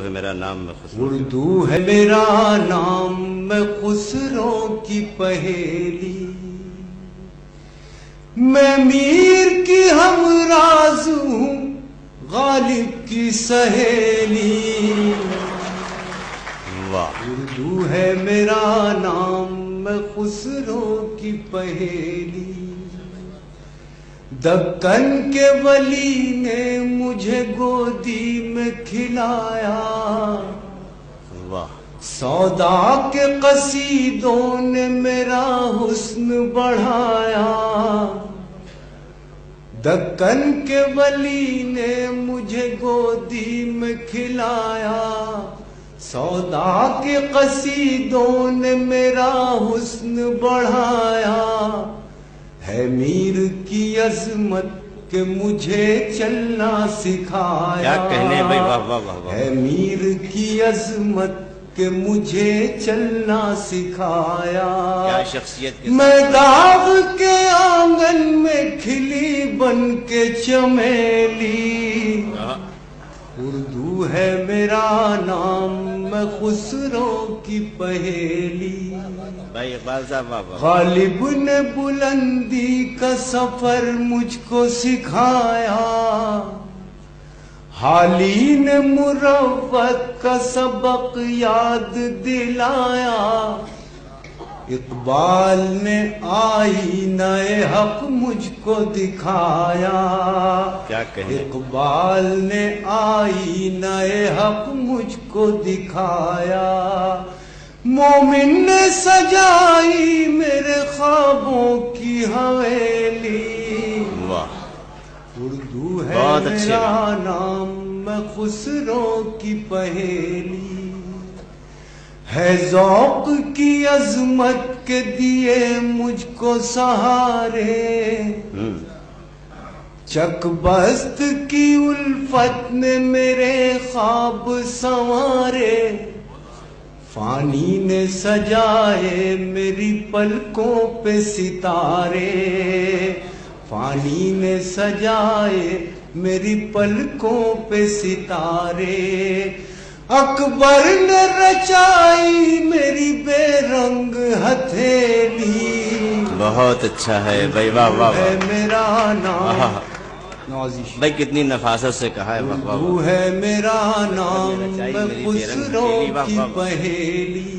ہے میرا نام میں خسرو اردو ہے میرا نام میں خسرو کی پہیلی، میں میر کی ہمراز ہوں غالب کی سہیلی۔ واہ، اردو ہے میرا نام میں خسرو کی پہیلی، دکن کے ولی نے مجھے گودی میں کھلایا، واہ، سودا کے قصیدوں نے میرا حسن بڑھایا، دکن کے ولی نے مجھے گودی میں کھلایا، سودا کے قصیدوں نے میرا حسن بڑھایا، ہے میر کی عظمت کہ مجھے چلنا سکھایا، کیا کہنے بھائی، واہ واہ واہ واہ، ہے میر کی عظمت کہ مجھے چلنا سکھایا، کیا شخصیت کے میں داغ کے آنگن میں کھلی بن کے چمیلی، اردو ہے میرا نام میں خسرو کی پہیلی۔ بھائی اقبال صاحب، واہ واہ، غالب نے بلندی کا سفر مجھ کو سکھایا، حالی نے مروت کا سبق یاد دلایا، اقبال نے آئینہ حق مجھ کو دکھایا، کیا کہیں، اقبال نے آئینہ حق مجھ کو دکھایا، مومن نے سجائی میرے خوابوں کی حویلی، واہ، اردو ہے بہت اچھی میرا نام میں خسرو کی پہیلی، ہے ذوق کی عظمت کے دیے مجھ کو سہارے، چک بست کی الفت نے میرے خواب سنوارے، فانی نے سجائے میری پلکوں پہ ستارے، فانی نے سجائے میری پلکوں پہ ستارے، اکبر نے رچائی میری بے رنگ ہتھیلی، بہت اچھا ہے بھائی، واہ واہ ہے واہ، میرا نام، آہا، بھائی کتنی نفاست سے کہا ہے، واہ واہ اردو واہ، ہے میرا نام رچائی میں میری بے رنگ خسرو ہتھیلی، واہ کی واہ واہ، پہیلی،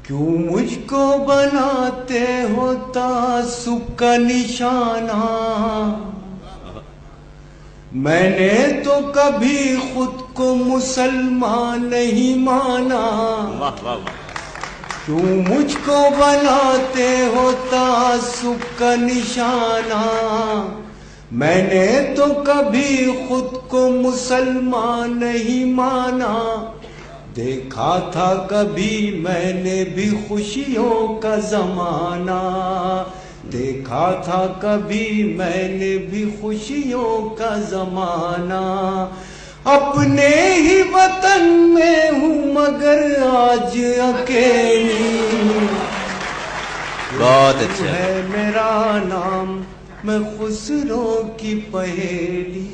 کیوں مجھ کو بناتے ہو تعصب کا نشانہ، میں نے تو کبھی خود کو مسلمان نہیں مانا، واہ واہ واہ، کیوں مجھ کو بناتے ہو تعصب کا نشانہ، میں نے تو کبھی خود کو مسلمان نہیں مانا، دیکھا تھا کبھی میں نے بھی خوشیوں کا زمانہ، دیکھا تھا کبھی میں نے بھی خوشیوں کا زمانہ، اپنے ہی وطن میں ہوں مگر آج اکیلی، بہت اچھا ہے میرا نام میں خسرو کی پہیلی۔